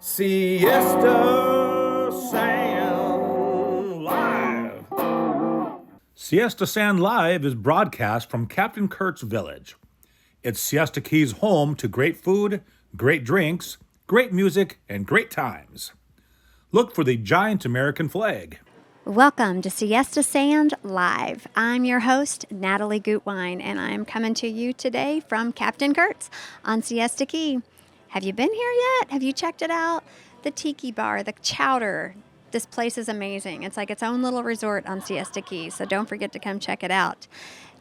Siesta Sand Live. Siesta Sand Live is broadcast from Captain Kurt's Village. It's Siesta Key's home to great food, great drinks, great music, and great times. Look for the giant American flag. Welcome to Siesta Sand Live. I'm your host, Natalie Gutwein, and I'm coming to you today from Captain Kurt's on Siesta Key. Have you been here yet? Have you checked it out? The tiki bar, the chowder. This place is amazing. It's like its own little resort on Siesta Key, so don't forget to come check it out.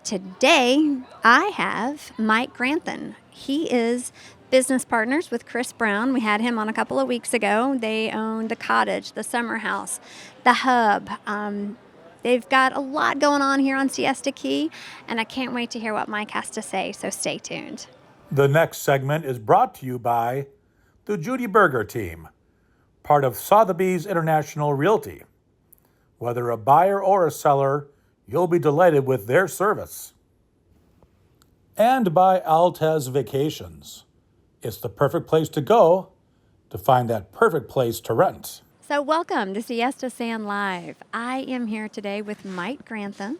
Today, I have Mike Granthon. He is business partners with Chris Brown. We had him on a couple of weeks ago. They own the cottage, the summer house, the hub. They've got a lot going on here on Siesta Key, and I can't wait to hear what Mike has to say, so stay tuned. The next segment is brought to you by the Judy Berger team, part of Sotheby's International Realty. Whether a buyer or a seller, you'll be delighted with their service. And by Altez Vacations. It's the perfect place to go to find that perfect place to rent. So welcome to Siesta Sand Live. I am here today with Mike Granthon.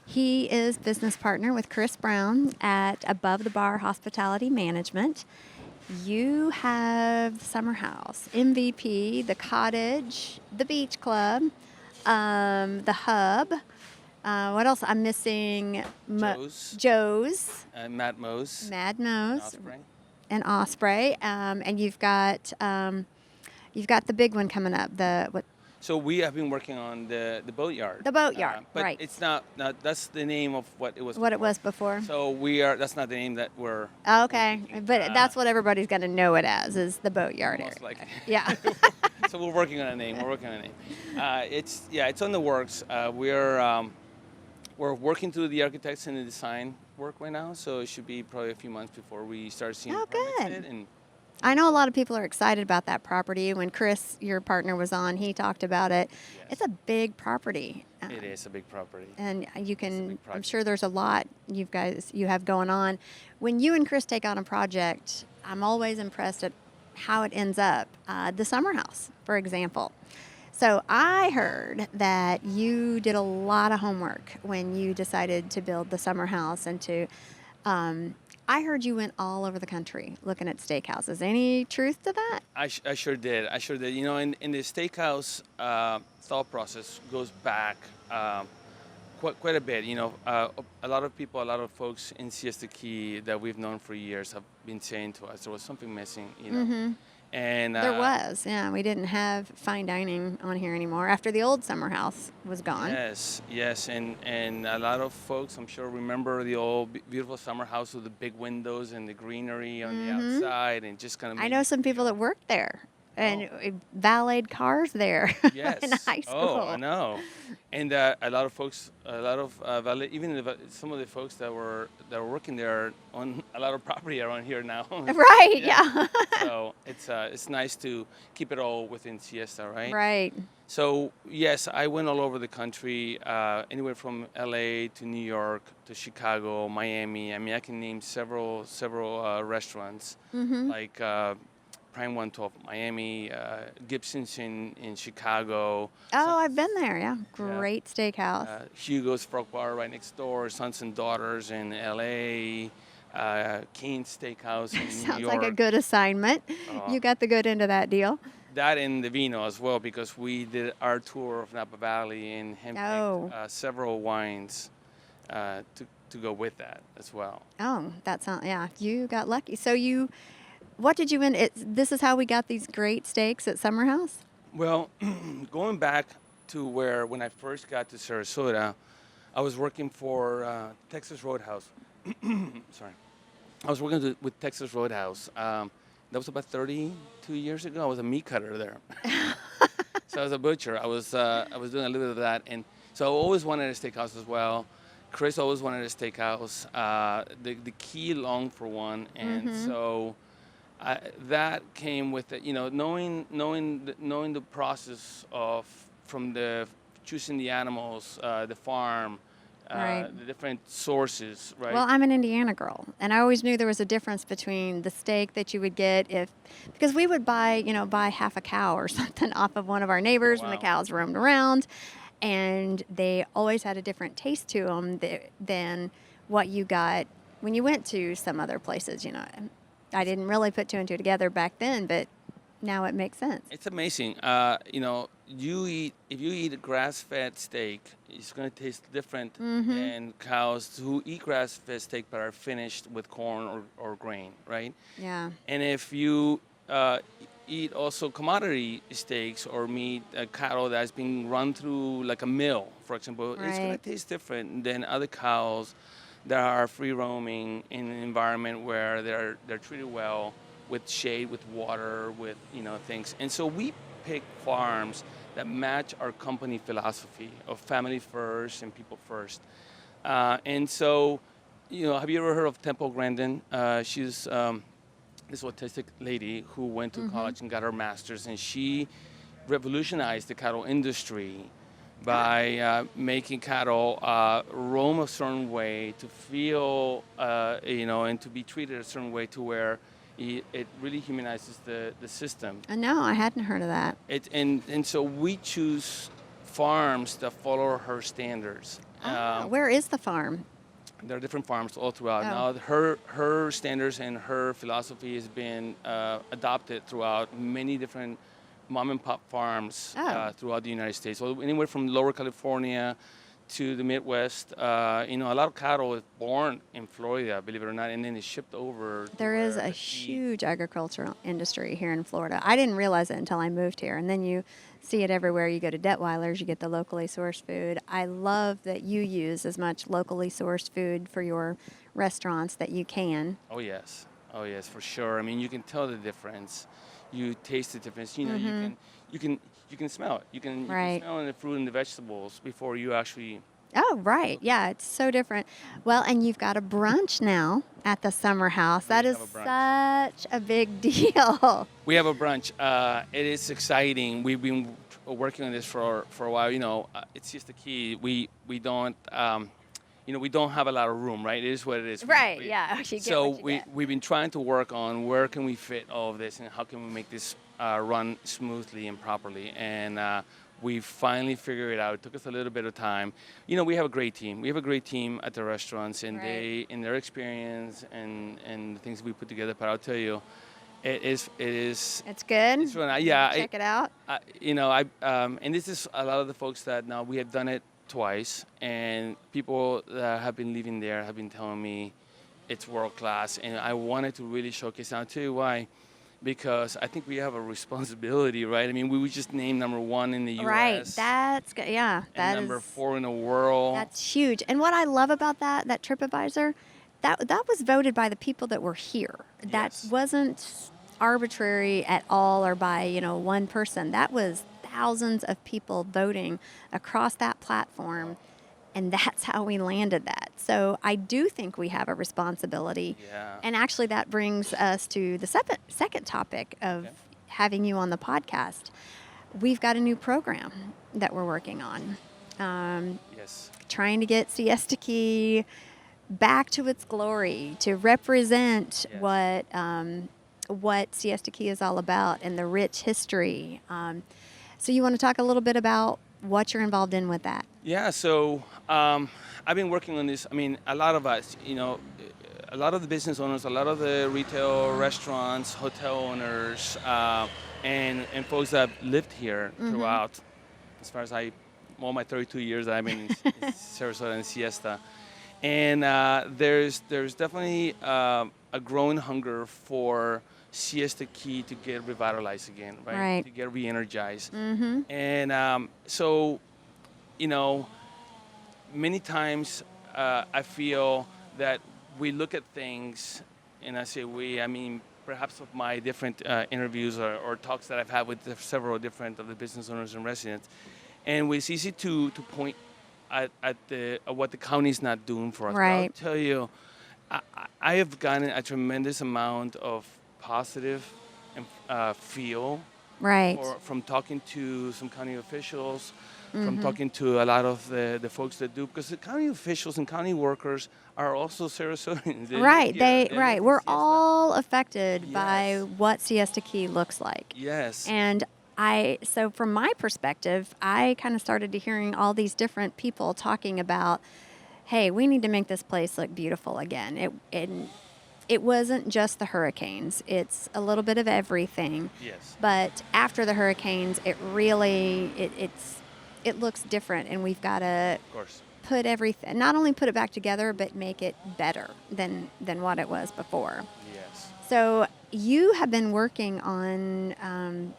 He is business partner with Chris Brown at Above the Bar Hospitality Management. You have the summer house, MVP, the cottage, the beach club, the hub. What else? I'm missing Joe's. Mad Mo's. And Osprey. And you've got the big one coming up. So we have been working on the boatyard. The boatyard, but right? It's not. That's the name of what it was. What it was before. So that's not the name that we're. Okay, but that's what everybody's going to know it as is the boatyard area. Most likely. Yeah. So we're working on a name. It's on the works. We're working through the architects and the design work right now. So it should be probably a few months before we start seeing. Oh, good. And I know a lot of people are excited about that property. When Chris, your partner, was on, he talked about it. Yes. It's a big property. It is a big property. And I'm sure there's a lot you have going on. When you and Chris take on a project, I'm always impressed at how it ends up. The summer house, for example. So I heard that you did a lot of homework when you decided to build the summer house and to I heard you went all over the country looking at steakhouses. Any truth to that? I sure did. You know, in the steakhouse thought process goes back quite a bit. You know, a lot of folks in Siesta Key that we've known for years have been saying to us there was something missing. You know. Mm-hmm. And there was, yeah. We didn't have fine dining on here anymore after the old summer house was gone. Yes, and a lot of folks, I'm sure, remember the old beautiful summer house with the big windows and the greenery on the outside, and just kind of. I know some people that worked there and valeted cars there. Yes. In high school. Oh, I know. And a lot of folks, even some of the folks that were working there on a lot of property around here now. Right. Yeah. So it's nice to keep it all within Siesta, right? Right. So yes, I went all over the country, anywhere from LA to New York to Chicago, Miami. I mean, I can name several restaurants like Prime 112 Miami, Gibson's in Chicago. Oh, I've been there. Yeah, great steakhouse. Hugo's Frog Bar right next door. Sons and Daughters in L.A. Keen's Steakhouse in New York. Sounds like a good assignment. You got the good end of that deal. That and the vino as well, because we did our tour of Napa Valley and handpicked several wines to go with that as well. Oh, you got lucky. So what did you win? This is how we got these great steaks at Summer House? Well, going back to when I first got to Sarasota, I was working for Texas Roadhouse. Sorry. I was working with Texas Roadhouse. That was about 32 years ago. I was a meat cutter there. So I was a butcher. I was doing a little bit of that. And so I always wanted a steakhouse as well. Chris always wanted a steakhouse. The key longed for one. And so that came with it, you know, knowing the process from the choosing the animals, the farm, Right. the different sources, right? Well, I'm an Indiana girl, and I always knew there was a difference between the steak that you would get because we would buy half a cow or something off of one of our neighbors when the Wow. cows roamed around, and they always had a different taste to them than what you got when you went to some other places. I didn't really put two and two together back then, but now it makes sense. It's amazing. If you eat a grass-fed steak, it's going to taste different than cows who eat grass-fed steak but are finished with corn or grain, right? Yeah. And if you eat also commodity steaks or meat, cattle that's being run through like a mill, for example, it's going to Right. taste different than other cows that are free roaming in an environment where they're treated well, with shade, with water, with things. And so we pick farms that match our company philosophy of family first and people first. And so, have you ever heard of Temple Grandin? She's this autistic lady who went to college and got her master's, and she revolutionized the cattle industry by making cattle roam a certain way, to feel, and to be treated a certain way, to where it really humanizes the system. No, I hadn't heard of that. And so we choose farms that follow her standards. Where is the farm? There are different farms all throughout. Oh. Now her standards and her philosophy has been adopted throughout many different mom and pop farms throughout the United States. So anywhere from Lower California to the Midwest. A lot of cattle is born in Florida, believe it or not, and then it's shipped over. There is a huge agricultural industry here in Florida. I didn't realize it until I moved here. And then you see it everywhere. You go to Detweiler's, you get the locally sourced food. I love that you use as much locally sourced food for your restaurants that you can. Oh, yes, for sure. I mean, you can tell the difference. You taste the difference. You can smell it. You can smell the fruit and the vegetables before you actually. Oh, right. Yeah, it's so different. Well, and you've got a brunch now at the summer house. That is such a big deal. We have a brunch. It is exciting. We've been working on this for a while. It's Siesta Key. We don't. We don't have a lot of room, right? It is what it is. Right, yeah. We've been trying to work on where can we fit all of this and how can we make this run smoothly and properly. And we finally figured it out. It took us a little bit of time. We have a great team. We have a great team at the restaurants, and they, in their experience and the things that we put together. But I'll tell you, it is. It's good. It's fun. Yeah. Check it out. And this is a lot of the folks that now we have done it twice, and people that have been living there have been telling me it's world class, and I wanted to really showcase. I'll tell you why, because I think we have a responsibility, right? I mean, we just named number 1 in the U.S. Right, that's good. Yeah, and number 4 in the world. That's huge. And what I love about that TripAdvisor, that was voted by the people that were here. That wasn't arbitrary at all, or by one person. That was thousands of people voting across that platform, and that's how we landed that. So I do think we have a responsibility. Yeah. And actually that brings us to the second topic of having you on the podcast. We've got a new program that we're working on. Trying to get Siesta Key back to its glory, to represent what Siesta Key is all about and the rich history. So you want to talk a little bit about what you're involved in with that? Yeah, so I've been working on this. I mean, a lot of us, a lot of the business owners, a lot of the retail, restaurants, hotel owners, and folks that have lived here throughout, as far as all my 32 years that I've been in Sarasota and Siesta. And there's definitely a growing hunger for Siesta Key to get revitalized again, right? To get re-energized. And so, many times I feel that we look at things, and I say we, I mean, perhaps of my different interviews or talks that I've had with several different of the business owners and residents, and it's easy to point at what the county's not doing for us. But I'll tell you, I have gotten a tremendous amount of positive feel Right. From talking to some county officials, Mm-hmm. from talking to a lot of the folks that do, because the county officials and county workers are also Sarasotans. They live Right. here. They live in We're Siesta. all affected by Yes. what Siesta Key looks like. Yes. And so from my perspective, I kind of started to hearing all these different people talking about, hey, we need to make this place look beautiful again. It wasn't just the hurricanes. It's a little bit of everything. Yes. But after the hurricanes, it really, it looks different, and we've got to Of course. put everything, not only put it back together, but make it better than what it was before. Yes. So you have been working on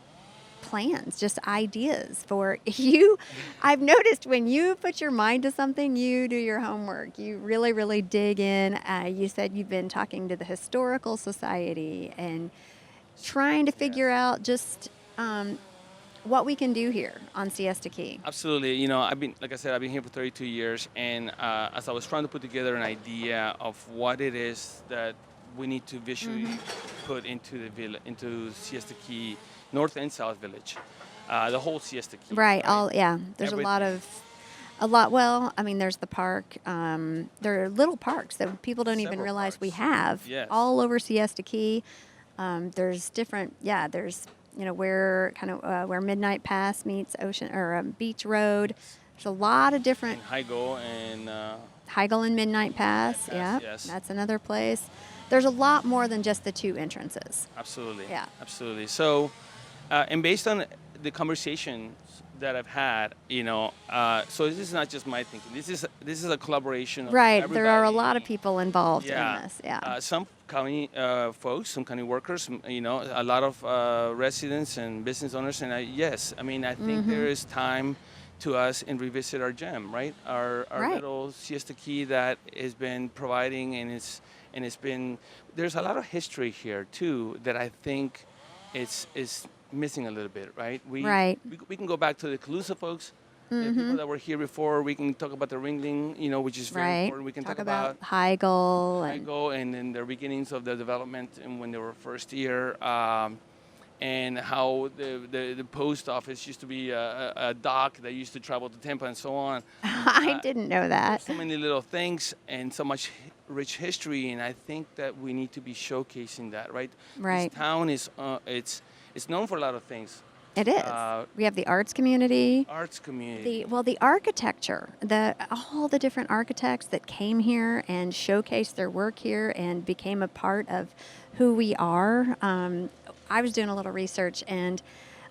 plans, just ideas for you. I've noticed when you put your mind to something, you do your homework. You really, really dig in. You said you've been talking to the Historical Society and trying to figure out just what we can do here on Siesta Key. Absolutely. You know, I've been here for 32 years, and as I was trying to put together an idea of what it is that we need to visually put into the into Siesta Key, North and South Village, the whole Siesta Key. Right. There's Everything. Well, I mean, there's the park. There are little parks that people don't even Several realize we parks. have Yes. all over Siesta Key. There's different, there's, where Midnight Pass meets Ocean or Beach Road. There's a lot of different, And Hygo and Heigl and Midnight Pass. Midnight Pass, Yeah. yes. That's another place. There's a lot more than just the two entrances. absolutely. Yeah. Absolutely. So, and based on the conversations that I've had, so this is not just my thinking. This is a collaboration of Right. There are a everybody. lot of people involved Yeah. in this. Yeah. Some county folks, some county workers, a lot of residents and business owners. And I think there is time to us and revisit our gem, right? Our Right. little Siesta Key that has been providing, and it's been, there's a lot of history here too that I think is missing a little bit, right? Right. We can go back to the Calusa folks. The people that were here before. We can talk about the Ringling, which is very Right. important. We can talk about Heigl and and then the beginnings of the development and when they were first here, and how the post office used to be a dock that used to travel to Tampa and so on. I didn't know that. So many little things and so much rich history, and I think that we need to be showcasing that, right? Right. This town is it's known for a lot of things. It is. We have the arts community. Arts community. The architecture, all the different architects that came here and showcased their work here and became a part of who we are. I was doing a little research, and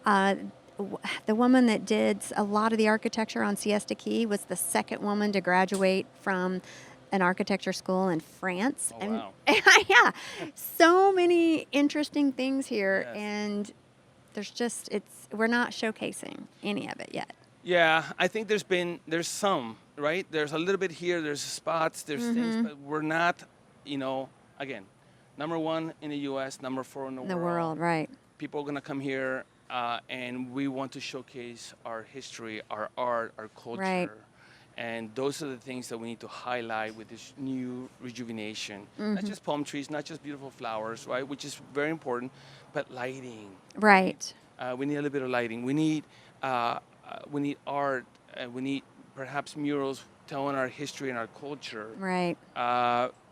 the woman that did a lot of the architecture on Siesta Key was the second woman to graduate from an architecture school in France. Oh, wow. Yeah, so many interesting things here, Yes. and we're not showcasing any of it yet. Yeah, I think there's some, right? There's a little bit here, there's spots, there's things, but we're not, again, number 1 in the U.S., number 4 in the The world, right? People are going to come here, and we want to showcase our history, our art, our culture. Right. And those are the things that we need to highlight with this new rejuvenation. Not just palm trees, not just beautiful flowers, right? Which is very important, but lighting. Right. We need a little bit of lighting. We need art. We need perhaps murals telling our history and our culture. Right.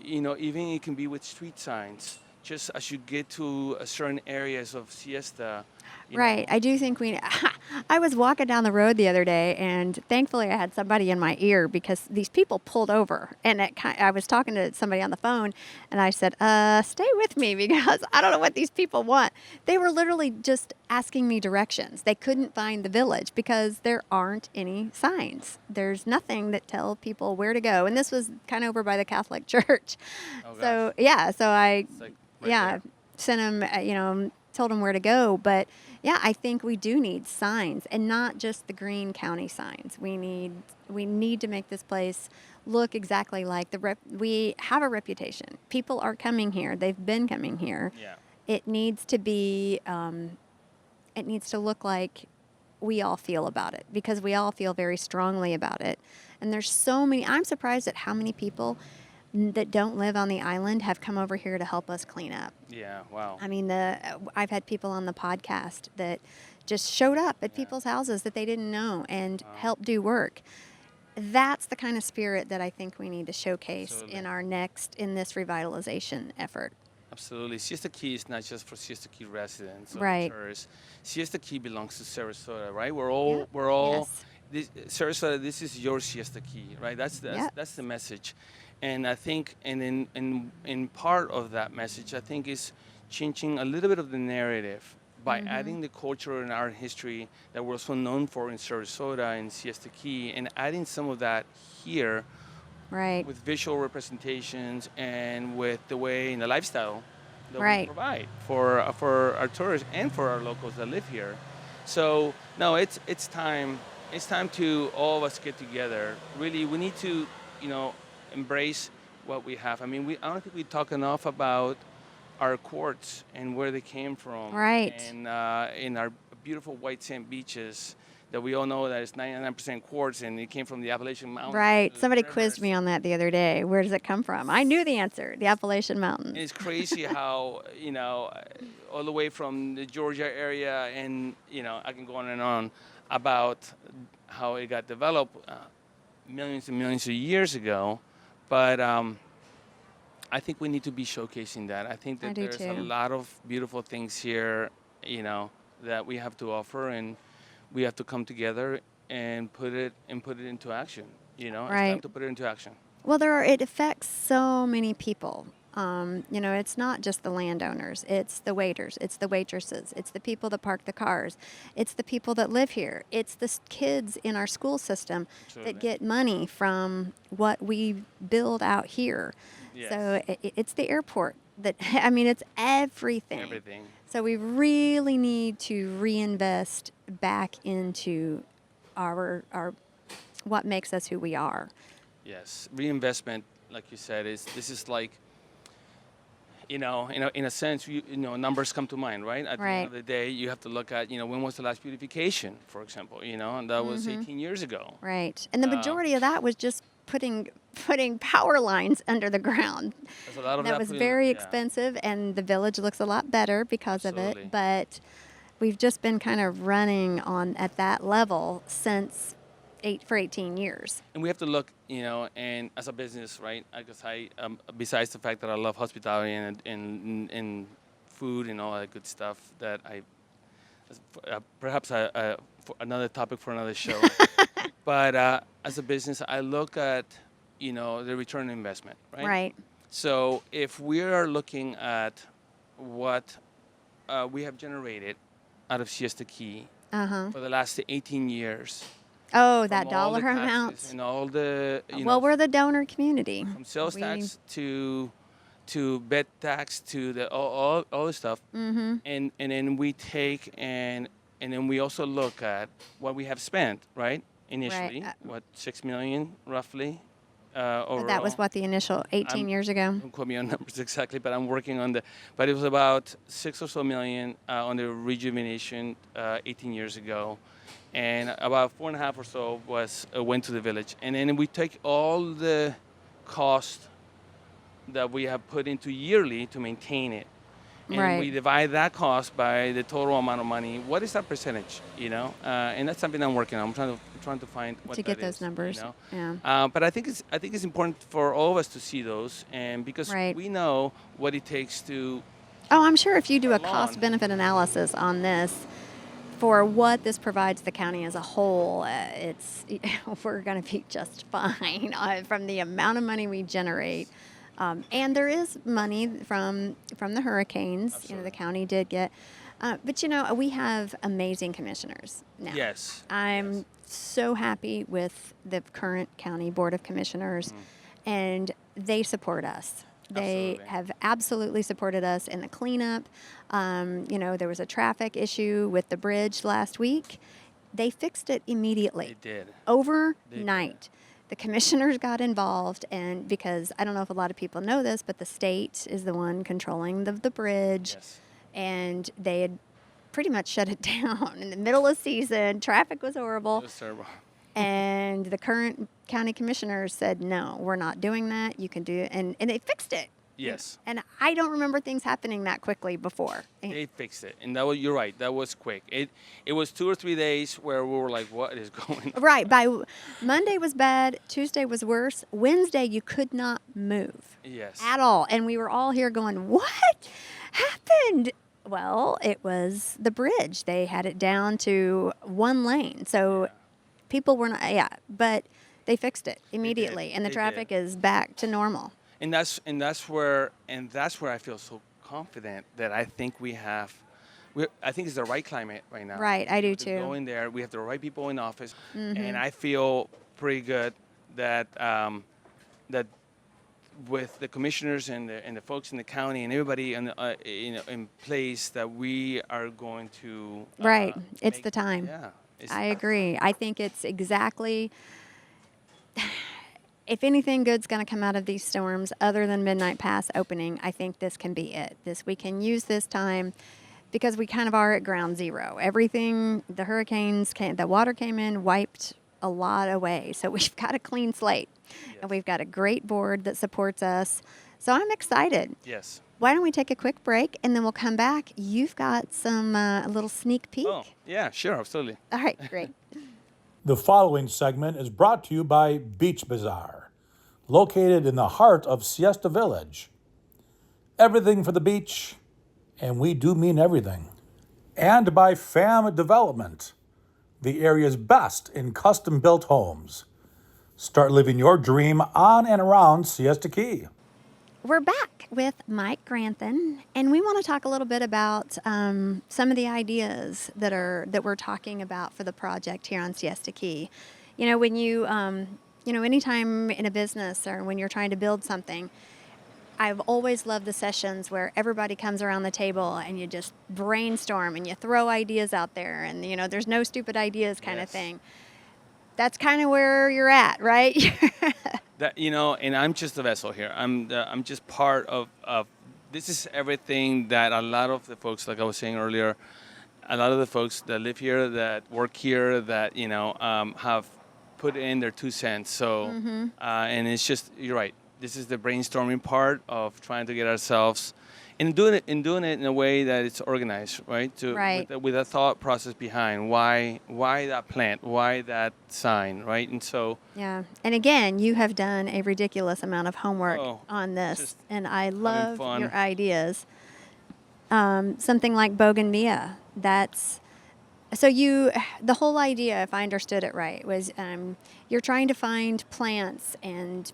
Even it can be with street signs. Just as you get to certain areas of Siesta. Right. I do think I was walking down the road the other day, and thankfully I had somebody in my ear because these people pulled over. And I was talking to somebody on the phone, and I said, stay with me because I don't know what these people want. They were literally just asking me directions. They couldn't find the village because there aren't any signs. There's nothing that tell people where to go. And this was kind of over by the Catholic Church. Oh, So, so I, It's like right there. sent them, told them where to go. But I think we do need signs, and not just the Greene County signs. We need to make this place look exactly like we have a reputation. People are coming here. They've been coming here. Yeah. It needs to be. It needs to look like we all feel about it, because we all feel very strongly about it. And there's so many. I'm surprised at how many people that don't live on the island have come over here to help us clean up. Yeah, wow. I mean, I've had people on the podcast that just showed up at people's houses that they didn't know and helped do work. That's the kind of spirit that I think we need to showcase Absolutely. in this revitalization effort. Absolutely. Siesta Key is not just for Siesta Key residents or Right. tourists. Siesta Key belongs to Sarasota, right? Yep. We're all Yes. Sarasota. This is your Siesta Key, right? Yep. That's the message, and I think, and in part of that message, I think is changing a little bit of the narrative by adding the culture and art history that we're so known for in Sarasota and Siesta Key, and adding some of that here. Right. With visual representations and with the way and the lifestyle that we Right. provide for our tourists and for our locals that live here. So no, it's time to all of us get together. Really, we need to embrace what we have. I mean, I don't think we talk enough about our quartz and where they came from. Right. And in our beautiful white sand beaches. That we all know that it's 99% quartz and it came from the Appalachian Mountains. Right. Somebody rivers. quizzed me on that the other day. Where does it come from? I knew the answer. The Appalachian Mountains. It's crazy how, all the way from the Georgia area and, I can go on and on about how it got developed millions and millions of years ago. But I think we need to be showcasing that. I think that there's a lot of beautiful things here, that we have to offer, and we have to come together and put it into action. It's time to put it into action. Well, it affects so many people. It's not just the landowners. It's the waiters. It's the waitresses. It's the people that park the cars. It's the people that live here. It's the kids in our school system Absolutely. that get money from what we build out here. Yes. So it's the airport. It's everything. Everything. So we really need to reinvest back into our what makes us who we are. Yes, reinvestment, like you said, this is like, in a sense, numbers come to mind, right? At the end of the day, you have to look at, when was the last beautification, for example, and that was 18 years ago. Right, and the majority of that was just putting power lines under the ground. There's a lot of that was very expensive, and the village looks a lot better because Absolutely. of it. But we've just been kind of running at that level since 18 years. And we have to look, and as a business, right? Because besides the fact that I love hospitality and food and all that good stuff, that perhaps another topic for another show. But as a business, I look at, the return on investment, right? Right. So if we are looking at what we have generated out of Siesta Key for the last 18 years. Oh, that from all dollar the taxes amount. and all the, We're the donor community. from sales tax to bed tax to the all the stuff. And then we take and then we also look at what we have spent, right? Initially, Right. $6 million roughly overall. That was what the initial 18 years ago. Don't quote me on numbers exactly, but I'm working on but it was about $6 or so million on the rejuvenation 18 years ago. And about 4.5 or so went to the village. And then we take all the cost that we have put into yearly to maintain it. And we divide that cost by the total amount of money. What is that percentage, And that's something I'm working on. I'm trying to find what to that get those is, numbers. But I think it's important for all of us to see those, and because we know what it takes to. Oh, I'm sure if you do a cost-benefit analysis on this, for what this provides the county as a whole, we're going to be just fine from the amount of money we generate. And there is money from the hurricanes. Absolutely. The county did get. But, we have amazing commissioners now. Yes. I'm so happy with the current county board of commissioners, and they support us. They have absolutely supported us in the cleanup. There was a traffic issue with the bridge last week. They fixed it immediately. They did. Overnight. The commissioners got involved, and because I don't know if a lot of people know this, but the state is the one controlling the bridge. Yes. And they had pretty much shut it down in the middle of season. Traffic was horrible. It was terrible. And the current county commissioners said, no, we're not doing that. You can do it. And they fixed it. Yes. And I don't remember things happening that quickly before. They fixed it, and you're right. That was quick. It was 2 or 3 days where we were like, "What is going on?" Right. By Monday was bad. Tuesday was worse. Wednesday you could not move. Yes. At all. And we were all here going, what happened? Well, it was the bridge. They had it down to one lane. So people were not, but they fixed it immediately. And the traffic is back to normal. And that's where I feel so confident that I think I think it's the right climate right now. Right, I do too. Go in there. We have the right people in office, and I feel pretty good that that with the commissioners and the folks in the county and everybody in place that we are going to right. It's the time. Yeah, I agree. I think it's exactly. If anything good's going to come out of these storms, other than Midnight Pass opening, I think this can be it. We can use this time because we kind of are at ground zero. Everything, the hurricanes the water came in, wiped a lot away. So we've got a clean slate, and we've got a great board that supports us. So I'm excited. Yes. Why don't we take a quick break, and then we'll come back. You've got some a little sneak peek. Oh, yeah, sure, absolutely. All right, great. The following segment is brought to you by Beach Bazaar, located in the heart of Siesta Village. Everything for the beach, and we do mean everything. And by FAM Development, the area's best in custom-built homes. Start living your dream on and around Siesta Key. We're back with Mike Granthon, and we want to talk a little bit about some of the ideas that we're talking about for the project here on Siesta Key. You know, when anytime in a business or when you're trying to build something, I've always loved the sessions where everybody comes around the table and you just brainstorm and you throw ideas out there, and there's no stupid ideas kind of thing. That's kind of where you're at, right? And I'm just a vessel here. I'm just part of this is everything that a lot of the folks, like I was saying earlier, a lot of the folks that live here, that work here, that have put in their 2 cents. So and it's just, you're right. This is the brainstorming part of trying to get ourselves and doing it in a way that it's organized, right? With a thought process behind why that plant, why that sign, right? And so and again, you have done a ridiculous amount of homework on this, and I love your ideas. Something like bougainvillea. The whole idea, if I understood it right, was you're trying to find plants and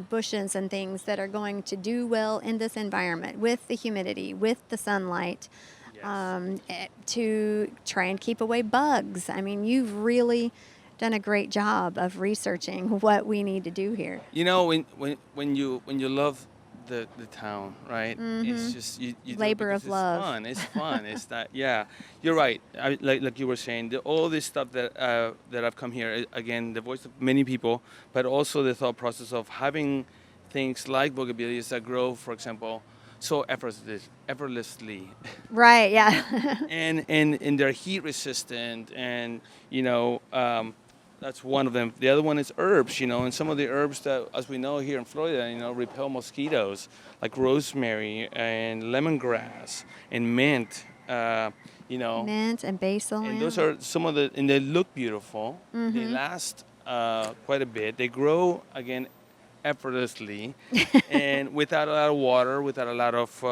bushes and things that are going to do well in this environment with the humidity, with the sunlight, to try and keep away bugs. I mean, you've really done a great job of researching what we need to do here. When you love the town, right? It's just you labor of love. Fun. It's fun. It's that. Yeah, you're right. Like you were saying, all this stuff that I've come here again, the voice of many people, but also the thought process of having things like bougainvilleas that grow, for example, so effortlessly. Right. Yeah. and they're heat resistant, and that's one of them. The other one is herbs, and some of the herbs that, as we know here in Florida, repel mosquitoes, like rosemary and lemongrass and mint, Mint and basil. And those are some of and they look beautiful. They last quite a bit. They grow, again, effortlessly and without a lot of water, without a lot of,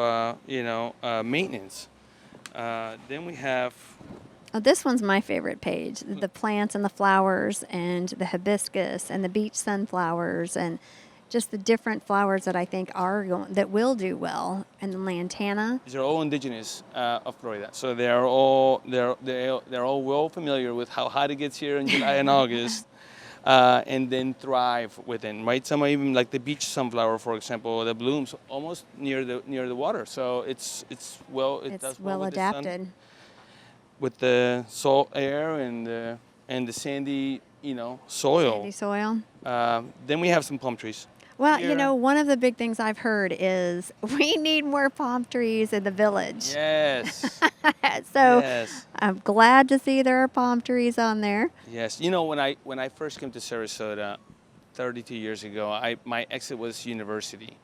maintenance. Then we have... Oh, this one's my favorite page. The plants and the flowers and the hibiscus and the beach sunflowers and just the different flowers that I think that will do well. And the lantana. These are all indigenous of Florida, so they're all well familiar with how hot it gets here in July and August, and then thrive within. Right, some are even like the beach sunflower, for example, that blooms almost near the water. So it's well adapted. With the salt air and the sandy, soil. Sandy soil. Then we have some palm trees. Well, here. one of the big things I've heard is we need more palm trees in the village. Yes. So Yes. I'm glad to see there are palm trees on there. Yes. When I first came to Sarasota 32 years ago, my exit was University.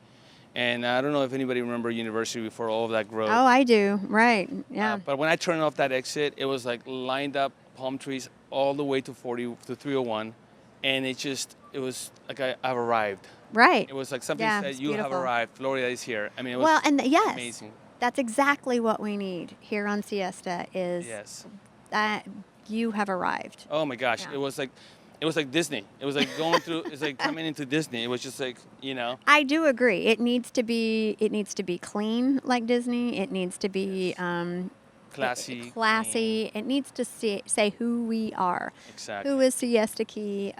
And I don't know if anybody remember University before all of that growth. Oh, I do. Right. Yeah. But when I turned off that exit, it was like lined up palm trees all the way to 301, and it was like I've arrived. Right. It was like something Yeah, said, it's "You have beautiful. arrived. Florida is here." I mean, it was Well, and yes, amazing. that's exactly what we need here on Siesta is Yes. that you have arrived. Oh my gosh, Yeah. it was like Disney. It was like going through. It's like coming into Disney. It was just like, you know. I do agree. It needs to be clean like Disney. It needs to be Classy. classy. It needs to say who we are. Exactly. Who is Siesta Key?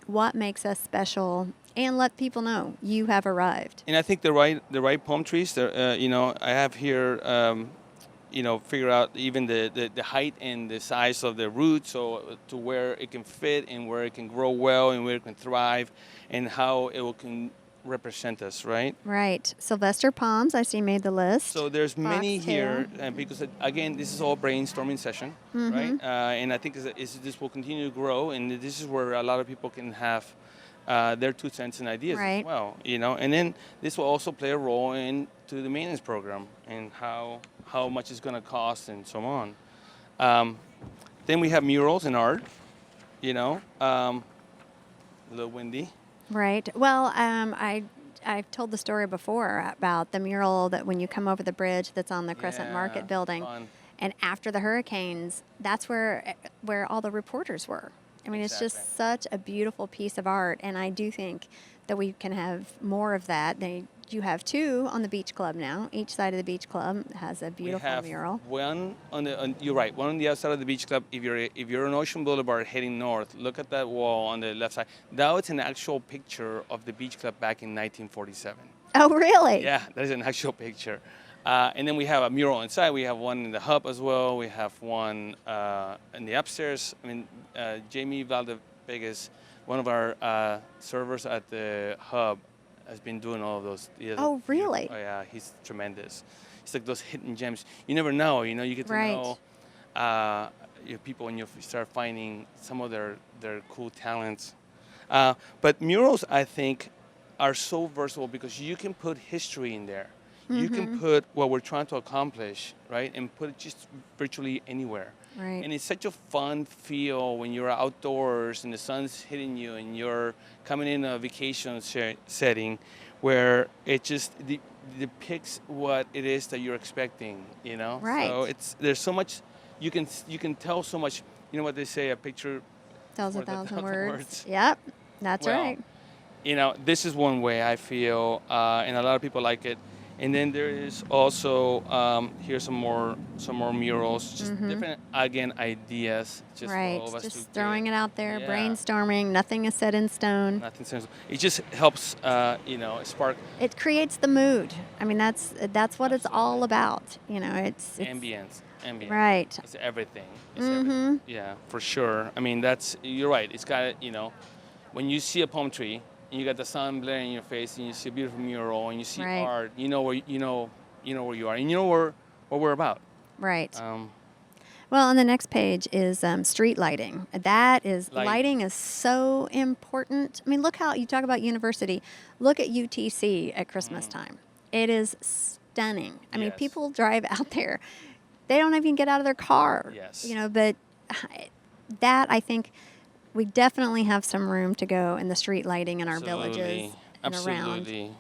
What makes us special? And let people know you have arrived. And I think the right palm trees. I have here. Figure out even the height and the size of the root, so to where it can fit and where it can grow well and where it can thrive, and how can represent us, right? Right. Sylvester palms, I see, made the list. So there's many Foxtail. here, because again, this is all brainstorming session, right? And I think this will continue to grow, and this is where a lot of people can have their 2 cents and ideas Right. as well, And then this will also play a role into the maintenance program and how much it's going to cost and so on. Then we have murals and art, a little windy. Right. Well, I've told the story before about the mural that when you come over the bridge that's on the Crescent Yeah, Market building. fun. And after the hurricanes, that's where all the reporters were. I mean, it's just Exactly. such a beautiful piece of art, and I do think that we can have more of that. You have 2 on the beach club now. Each side of the beach club has a beautiful we have mural. One you're right. One on the outside of the beach club. If you're on Ocean Boulevard heading north, look at that wall on the left side. That was an actual picture of the beach club back in 1947. Oh, really? Yeah, that is an actual picture. And then we have a mural inside. We have one in the hub as well. We have one in the upstairs. I mean, Jamie Valdevegas, one of our servers at the hub, has been doing all of those. Oh, really? Oh, yeah, he's tremendous. It's like those hidden gems. You never know, you get to Right. know your people when you start finding some of their cool talents. But murals, I think, are so versatile because you can put history in there. You can put what we're trying to accomplish, right, and put it just virtually anywhere. Right. And it's such a fun feel when you're outdoors and the sun's hitting you and you're coming in a vacation setting where it just depicts what it is that you're expecting, Right. So there's so much, you can tell so much. You know what they say, a picture Tells a more than thousand 1,000 words. Yep, that's Well, right. This is one way I feel, and a lot of people like it. And then there is also here's some more murals, just different ideas, just Right. for all of us Just to throwing it out there, Yeah. brainstorming. Nothing is set in stone. Nothing sense. It just helps, spark It creates the mood. I mean, that's what it's all about. It's ambience. right. It's everything. It's everything. Yeah, for sure. I mean, you're right. It's got when you see a palm tree. And you got the sun blaring in your face, and you see a beautiful mural, and you see Right. art. You know where you are, and you know what we're about. Right. Well, on the next page is street lighting. Lighting is so important. I mean, look how you talk about university. Look at UTC at Christmas time. It is stunning. I mean, Yes. people drive out there. They don't even get out of their car. Yes. But that, I think, we definitely have some room to go in the street lighting in our villages and around. Absolutely.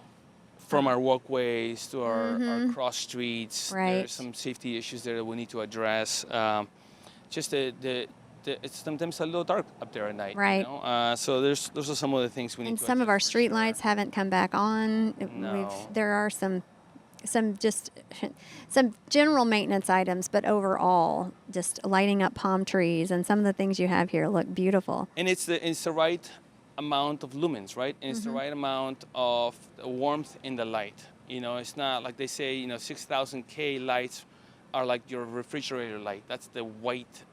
From our walkways to our cross streets, Right. there's some safety issues there that we need to address. Just it's sometimes a little dark up there at night. Right. So those are some of the things we need And to some of address our for street sure. lights haven't come back on. No. There are some general maintenance items, but overall, just lighting up palm trees and some of the things you have here look beautiful. And it's the right amount of lumens, right? And it's the right amount of warmth in the light. It's not like they say, 6,000 K lights are like your refrigerator light. That's the white,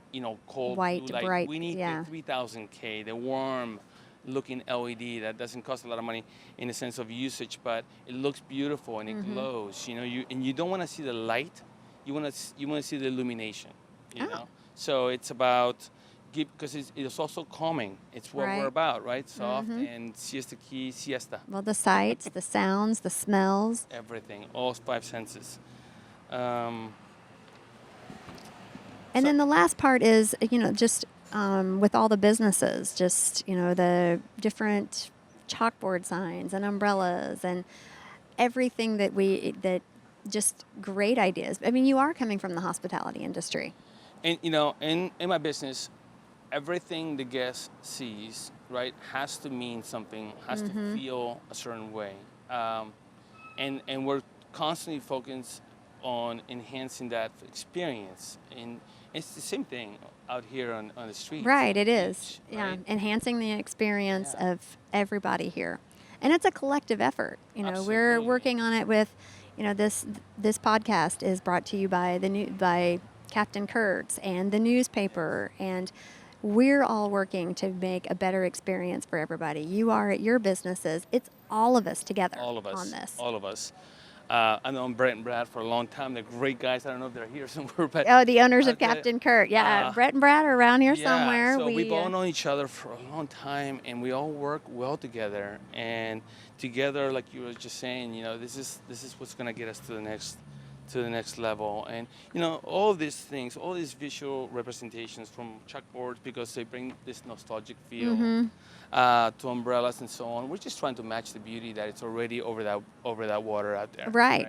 cold White, blue light. bright, We need yeah. the 3,000 K, the warm, looking LED that doesn't cost a lot of money in the sense of usage, but it looks beautiful and it glows. You don't want to see the light, you want to see the illumination. You know, so it's about because it's also calming. It's what we're about, right? Soft and Siesta Key, siesta. Well, the sights, the sounds, the smells. Everything, all 5 senses. And then the last part is, just with all the businesses, just, the different chalkboard signs and umbrellas and everything that just great ideas. I mean, you are coming from the hospitality industry. And, in my business, everything the guest sees, right, has to mean something, has to feel a certain way. And we're constantly focused on enhancing that experience. And it's the same thing out here on the street. Right, it is. Beach, Yeah, right? enhancing the experience of everybody here. And it's a collective effort. We're Absolutely. working on it with, this podcast is brought to you by by Captain Kurtz and the newspaper, and we're all working to make a better experience for everybody. You are at your businesses. It's all of us together All of us. on this. All of us. I've known Brett and Brad for a long time. They're great guys. I don't know if they're here somewhere, but Oh, the owners of Okay. Captain Kurt. Yeah, Brett and Brad are around here somewhere. So we've all known each other for a long time, and we all work well together. And together, like you were just saying, this is what's gonna get us to the next level. And all these things, all these visual representations from chalkboards, because they bring this nostalgic feel. To umbrellas and so on. We're just trying to match the beauty that it's already over that water out there. Right.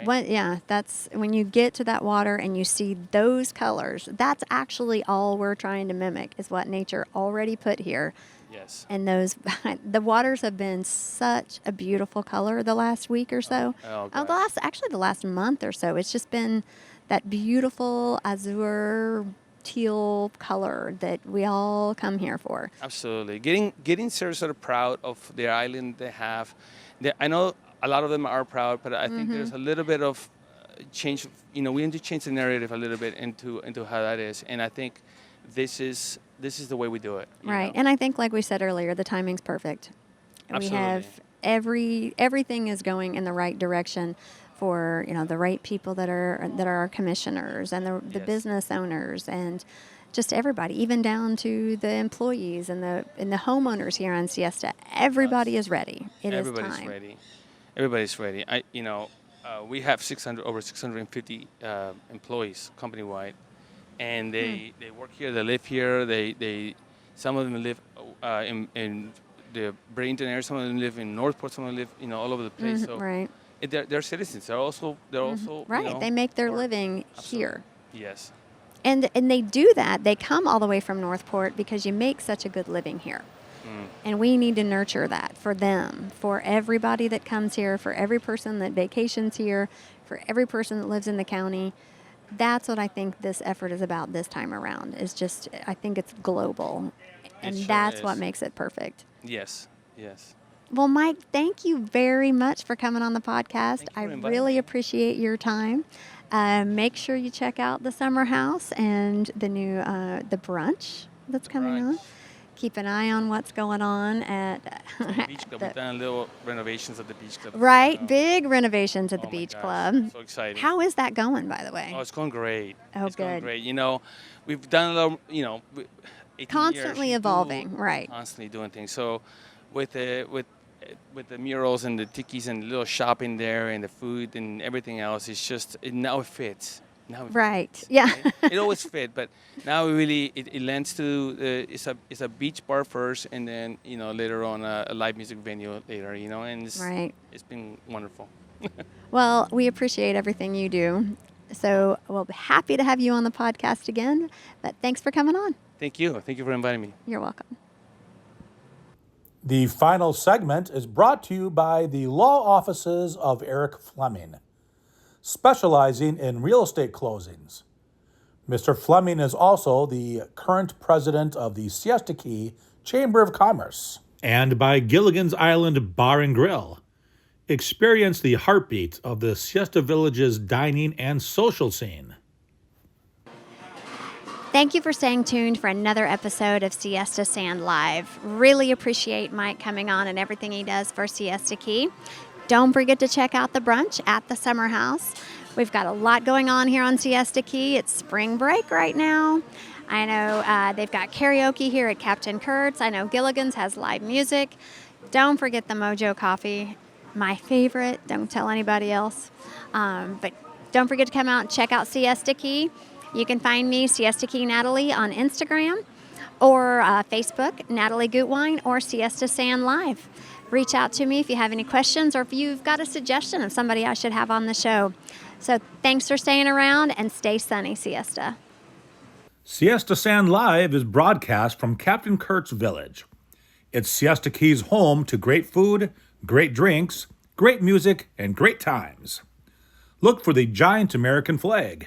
That's when you get to that water and you see those colors. That's actually all we're trying to mimic is what nature already put here. Yes. And the waters have been such a beautiful color the last week or so. The last month or so. It's just been that beautiful azure teal color that we all come here for. Absolutely. Getting Sarasota proud of their island they have. I know a lot of them are proud, but I think there's a little bit of change. We need to change the narrative a little bit into how that is. And I think this is the way we do it. Right. And I think, like we said earlier, the timing's perfect. Absolutely. We have everything is going in the right direction for the right people that are our commissioners and the business owners and just everybody, even down to the employees and the homeowners here on Siesta. Everybody is ready. Everybody's is time. ready. Everybody's ready. We have over 650 employees company-wide, and they work here. They live here. They some of them live in the Bradenton area. Some of them live in Northport. Some of them live all over the place. So Right. They're citizens. They're also Right. They make their living here. Yes. And they do that. They come all the way from Northport because you make such a good living here. And we need to nurture that for them, for everybody that comes here, for every person that vacations here, for every person that lives in the county. That's what I think this effort is about this time around. I think it's global. And sure that's is. what makes it perfect. Yes. Well, Mike, thank you very much for coming on the podcast. Thank you I for inviting really me. appreciate your time. Make sure you check out the summer house and the new the brunch that's coming on. Keep an eye on what's going on at The Beach Club. We've done little renovations at the Beach Club. right, big renovations at the Oh my Beach gosh, Club. So exciting. How is that going, by the way? Oh, it's going great. Oh, It's going good. great. We've done a little, 18 Constantly years, evolving, right. Constantly doing things. So with the murals and the tikis and the little shopping there and the food and everything else, it's just, now it fits. Right. fits, Yeah. right? It always fit, but now it lends to, it's a beach bar first, and then, later on a live music venue later, and it's been wonderful. Well, we appreciate everything you do. So we'll be happy to have you on the podcast again. But thanks for coming on. Thank you. Thank you for inviting me. You're welcome. The final segment is brought to you by the law offices of Eric Fleming, specializing in real estate closings. Mr. Fleming is also the current president of the Siesta Key Chamber of Commerce. And by Gilligan's Island Bar and Grill. Experience the heartbeat of the Siesta Village's dining and social scene. Thank you for staying tuned for another episode of Siesta Sand Live. Really appreciate Mike coming on and everything he does for Siesta Key. Don't forget to check out the brunch at the Summer House. We've got a lot going on here on Siesta Key. It's spring break right now. I know they've got karaoke here at Captain Kurt's. I know Gilligan's has live music. Don't forget the Mojo Coffee, my favorite. Don't tell anybody else. But don't forget to come out and check out Siesta Key. You can find me, Siesta Key Natalie, on Instagram or Facebook, Natalie Gutwein, or Siesta Sand Live. Reach out to me if you have any questions or if you've got a suggestion of somebody I should have on the show. So thanks for staying around and stay sunny, Siesta. Siesta Sand Live is broadcast from Captain Kurt's Village. It's Siesta Key's home to great food, great drinks, great music, and great times. Look for the giant American flag.